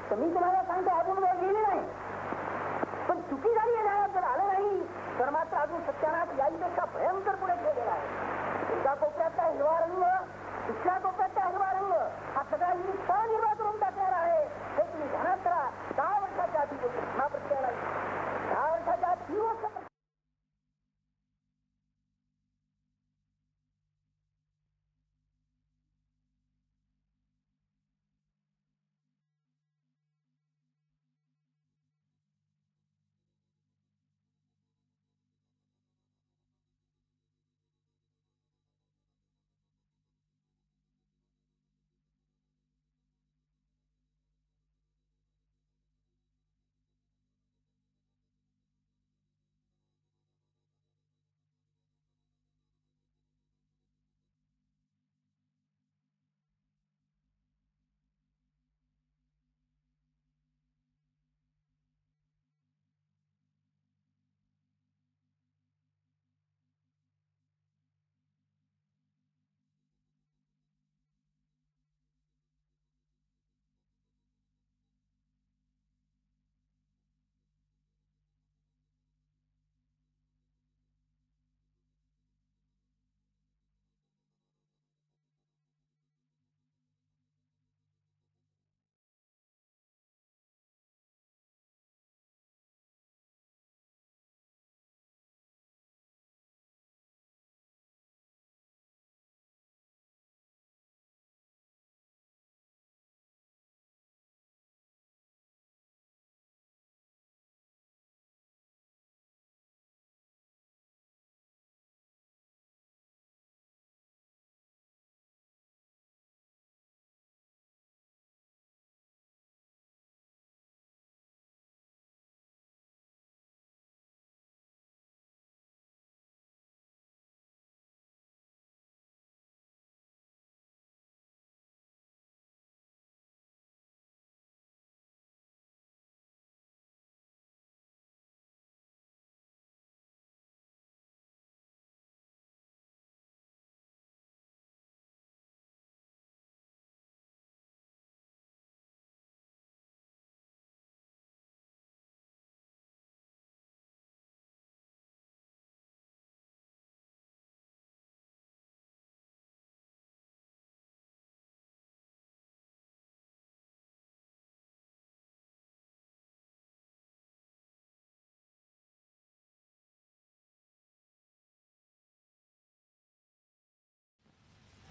तर मी तुम्हाला सांगतो अजून वेळ गेली नाही, पण चुकी झाली आहे न्यायात जर आलं नाही तर मात्र अजून सत्यानाश याहीपेक्षा भयंकर पुढे ठेवलेला आहे. एका कोपऱ्यातला हिरवा रंग, दुसऱ्या कोपऱ्यातला हिरवा रंग हा सगळा निर्वाह करून टाकणार आहे. हे तुम्ही ध्यानात करा. 10 वर्षाच्या आधी हा प्रत्यय 10 वर्षाच्या आधी 3 वर्ष.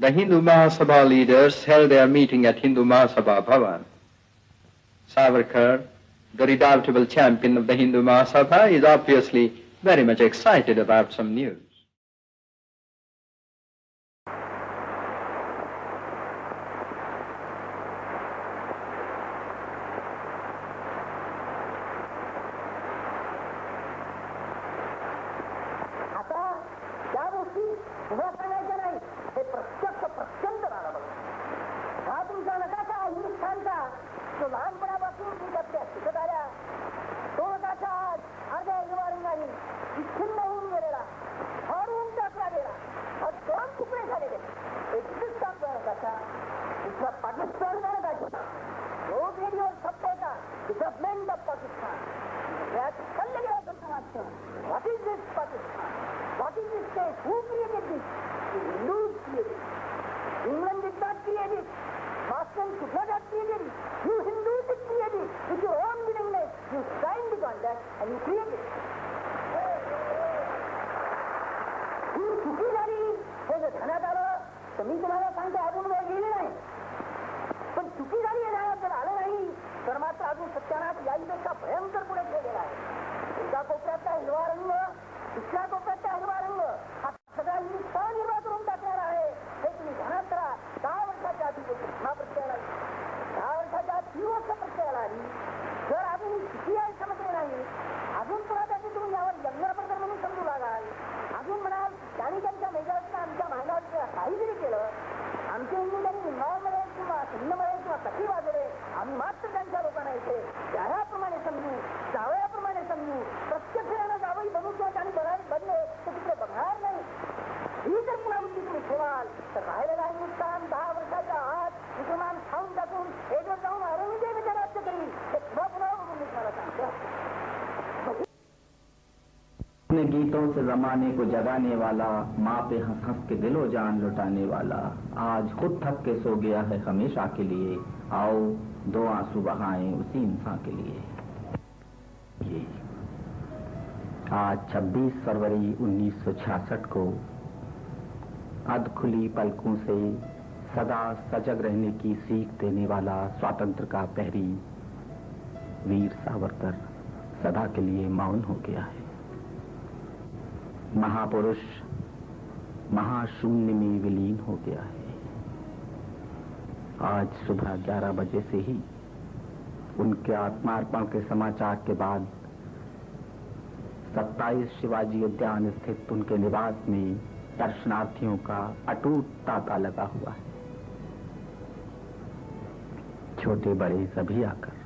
The Hindu Mahasabha leaders held their meeting at Hindu Mahasabha Bhavan. Savarkar, the redoubtable champion of the Hindu Mahasabha, is obviously very much excited about some news. What is this Pakistan? What is this state? Who created this? The Hindus created it. England did not create it. Boston could not have created it. You Hindus did create it. With your own willingness, you signed the contract and you created it. ही चुकी झाली हे जर ध्यानात आलं तर मी तुम्हाला सांगतो अजून वेळ गेली नाही, पण चुकी झाली हे ध्यानात जर आलं नाही तर मात्र अजून सत्यानाश याहीपेक्षा भयंकर पुढे ठेवलेला आहे. एका कोपऱ्यातला हिरवा रंग, दुसऱ्या कोपऱ्यातला हिरवा रंग हा सगळा निर्वाह करून टाकणार आहे. हे तुम्ही ध्यानात करा. 10 वर्षाच्या आधी हा प्रत्ययाला 10 वर्षाच्या आधी 3 वर्ष प्रत्ययाला आली. जर अजून चुकी आहे समजले नाही, अजून पुन्हा त्याची तुम्ही यावर लग्नप्रकरण म्हणून समजू लागाल, अजून म्हणाल त्यांनी त्यांच्या मेजर्सला आमच्या महाराष्ट्राला काही जरी केलं, आमच्या इंजिनियरिंग निभावमध्ये किंवा सैन्यमध्ये किंवा कशी वाजले, आम्ही मात्र त्यांच्या लोकांना इथे त्याप्रमाणे समजू, जावयाप्रमाणे समजू. प्रत्यक्ष यांना जावई बनू किंवा त्यांनी बनले तर तिकडे बघणार नाही. ही जर पुन्हा बुद्धी तुम्ही ठेवाल तर राहिलेला हिंदुस्थान 10 वर्षाच्या आत मुसलमान खाऊन टाकून एक जाऊन औरंगजेब राज्य करील. गीतों से जमाने को जगाने वाला, माँ पे हंस हंस के दिलो जान लुटाने वाला, आज खुद थक के सो गया है हमेशा के लिए, आओ दो आंसू बहाएं उसी इंसान के लिए। ये आज 26 फरवरी 1966 को अध खुली पलकों से सदा सजग रहने की सीख देने वाला स्वातंत्र का प्रहरी वीर सावरकर सदा के लिए मौन हो गया है। महापुरुष महाशून्य में विलीन हो गया है। आज सुबह 11 बजे से ही उनके आत्मार्पण के समाचार के बाद 27 शिवाजी उद्यान स्थित उनके निवास में दर्शनार्थियों का अटूट तांता लगा हुआ है। छोटे बड़े सभी आकर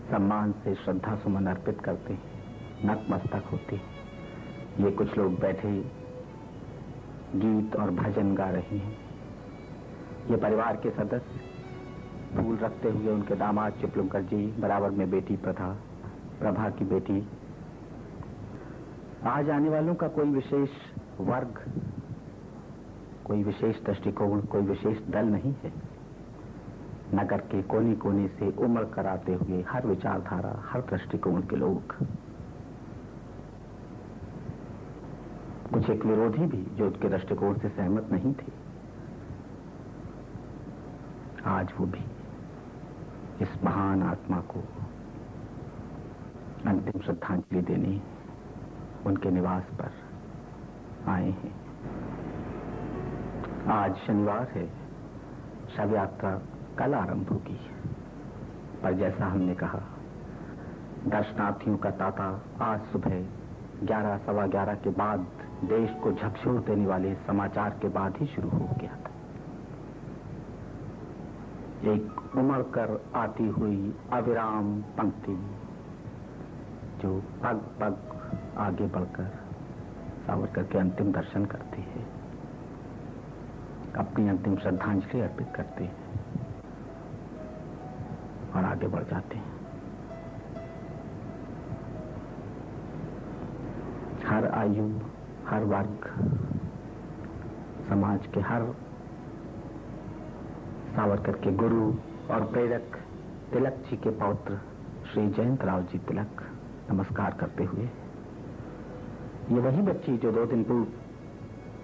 सम्मान से श्रद्धा सुमन अर्पित करते हैं, नतमस्तक होते हैं। ये कुछ लोग बैठे गीत और भजन गा रहे हैं। ये परिवार के सदस्य फूल रखते हुए उनके दामाद चिपलुंकर जी, बराबर में बेटी प्रभा की बेटी। आज आने वालों का कोई विशेष वर्ग, कोई विशेष दृष्टिकोण, कोई विशेष दल नहीं है। नगर के कोने कोने से उमड़ कर आते हुए हर विचारधारा, हर दृष्टिकोण के लोग। कुछ एक विरोधी भी जो उसके दृष्टिकोण से सहमत नहीं थे, आज वो भी इस महान आत्मा को अंतिम श्रद्धांजलि देने उनके निवास पर आए हैं। आज शनिवार है, शव यात्रा कल आरंभ होगी, पर जैसा हमने कहा दर्शनार्थियों का तांता आज सुबह 11 सवा 11 के बाद देश को झकझोर देने वाले समाचार के बाद ही शुरू हो गया था। एक उमड़ कर आती हुई अविराम पंक्ति जो पग पग आगे बढ़कर सावरकर के अंतिम दर्शन करती है, अपनी अंतिम श्रद्धांजलि अर्पित करते हैं और आगे बढ़ जाते हैं। हर आयु, हर वर्ग, समाज के हर सावरकर के गुरु और प्रेरक तिलक जी के पौत्र श्री जयंत राव जी तिलक नमस्कार करते हुए, ये वही बच्ची जो 2 दिन पूर्व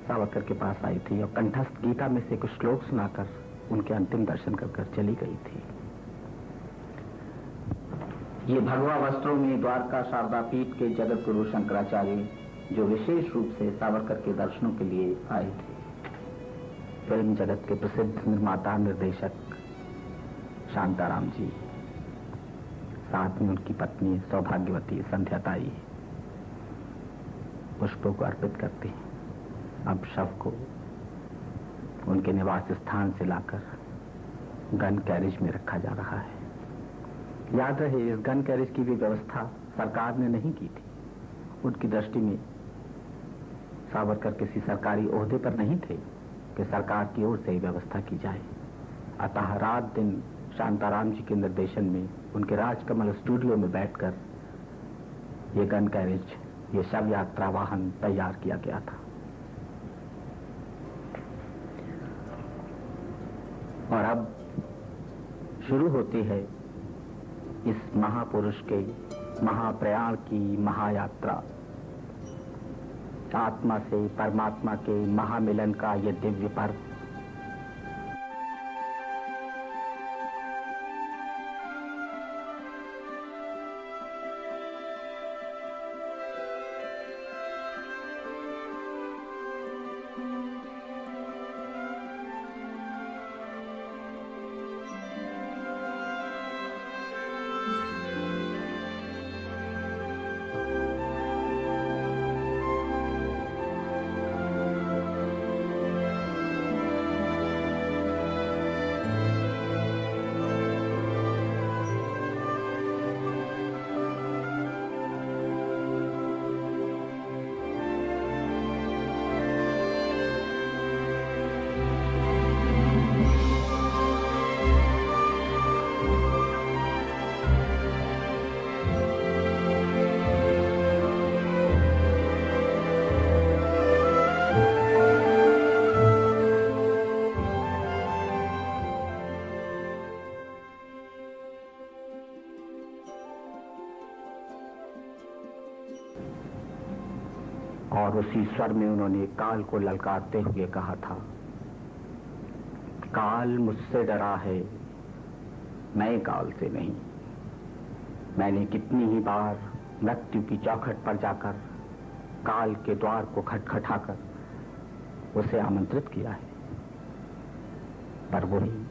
सावरकर के पास आई थी और कंठस्थ गीता में से कुछ श्लोक सुनाकर उनके अंतिम दर्शन कर चली गई थी। ये भगवा वस्त्रों में द्वारका शारदा पीठ के जगत गुरु शंकराचार्य जो विशेष रूप से सावरकर के दर्शनों के लिए आए थे। फिल्म जगत के प्रसिद्ध निर्माता निर्देशक शांताराम जी, साथ में उनकी पत्नी सौभाग्यवती संध्याताई पुष्पों को अर्पित करती हैं। अब शव को उनके निवास स्थान से लाकर गन कैरेज में रखा जा रहा है। याद रहे, इस गन कैरेज की भी व्यवस्था सरकार ने नहीं की थी। उनकी दृष्टि में सावरकर किसी सरकारी ओहदे पर नहीं थे कि सरकार की ओर से ही व्यवस्था की जाए। अतः रात दिन शांताराम जी के निर्देशन में उनके राजकमल स्टूडियो में बैठकर ये गन कैरेज, ये शव यात्रा वाहन तैयार किया गया था। और अब शुरू होती है इस महापुरुष के महाप्रयाण की महायात्रा, आत्मा से परमात्मा के महामिलन का ये दिव्य पर्व। और उसी स्वर में उन्होंने काल को ललकारते हुए कहा था, काल मुझसे डरा है, मैं काल से नहीं। मैंने कितनी ही बार मृत्यु की चौखट पर जाकर काल के द्वार को खटखटाकर उसे आमंत्रित किया है, पर वही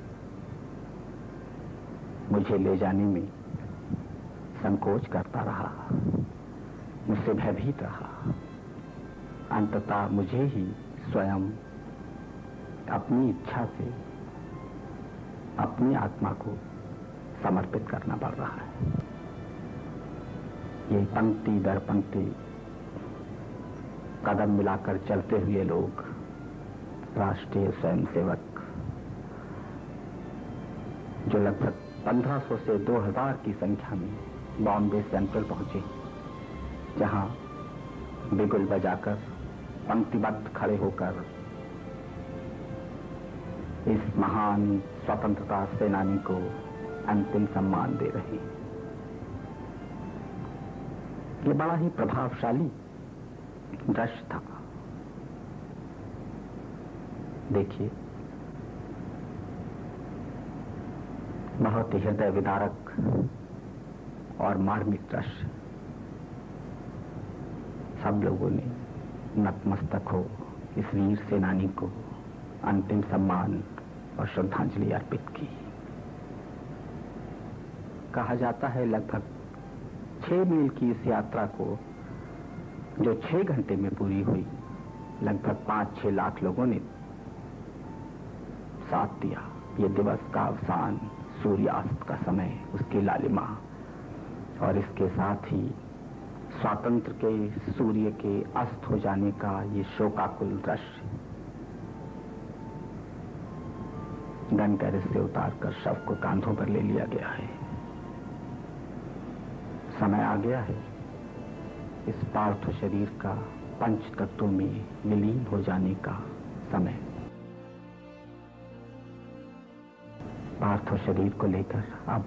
मुझे ले जाने में संकोच करता रहा, मुझसे भयभीत रहा। अंततः मुझे ही स्वयं अपनी इच्छा से अपनी आत्मा को समर्पित करना पड़ रहा है। ये पंक्ति दर पंक्ति कदम मिलाकर चलते हुए लोग, राष्ट्रीय स्वयंसेवक, जो लगभग 1500 से 2000 की संख्या में बॉम्बे सेंट्रल पहुंचे, जहां बिगुल बजाकर पंक्तिबद्ध खड़े होकर इस महान स्वतंत्रता सेनानी को अंतिम सम्मान दे रहे हैं। ये बड़ा ही प्रभावशाली दृश्य था। देखिए, बहुत ही हृदय विदारक और मार्मिक दृश्य। सब लोगों ने नतमस्तक हो इस वीर सेनानी को अंतिम सम्मान और श्रद्धांजलि अर्पित की। कहा जाता है लगभग 6 मील की इस यात्रा को, जो 6 घंटे में पूरी हुई, लगभग 5-6 लाख लोगों ने साथ दिया। ये दिवस का अवसान, सूर्यास्त का समय, उसकी लालिमा, और इसके साथ ही स्वातंत्र के सूर्य के अस्त हो जाने का ये शोकाकुल दृश्य। गन कैरेज से उतारकर शव को कांधों पर ले लिया गया है। समय आ गया है इस पार्थिव शरीर का पंच तत्वों में विलीन हो जाने का समय। पार्थिव शरीर को लेकर अब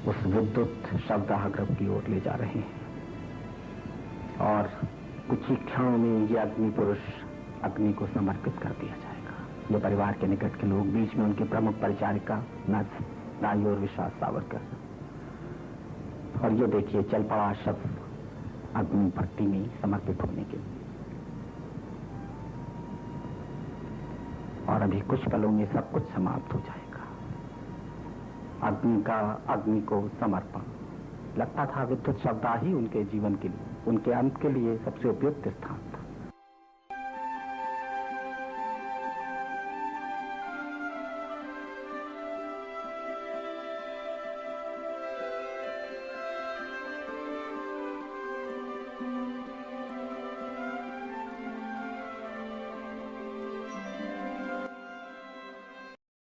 उस विद्युत शवदाह की ओर ले जा रहे हैं, और कुछ ही क्षणों में ये अग्नि पुरुष अग्नि को समर्पित कर दिया जाएगा। ये परिवार के निकट के लोग, बीच में उनकी प्रमुख परिचारिका नर्स नायोर विश्वास सावरकर, और ये देखिए चल पड़ा शव अग्नि भट्टी में समर्पित होने के लिए। और अभी कुछ पलों में सब कुछ समाप्त हो जाएगा। अग्नि का अग्नि को समर्पण। लगता था विद्युत शब्द ही उनके जीवन के लिए, उनके अंत के लिए सबसे उपयुक्त स्थान था।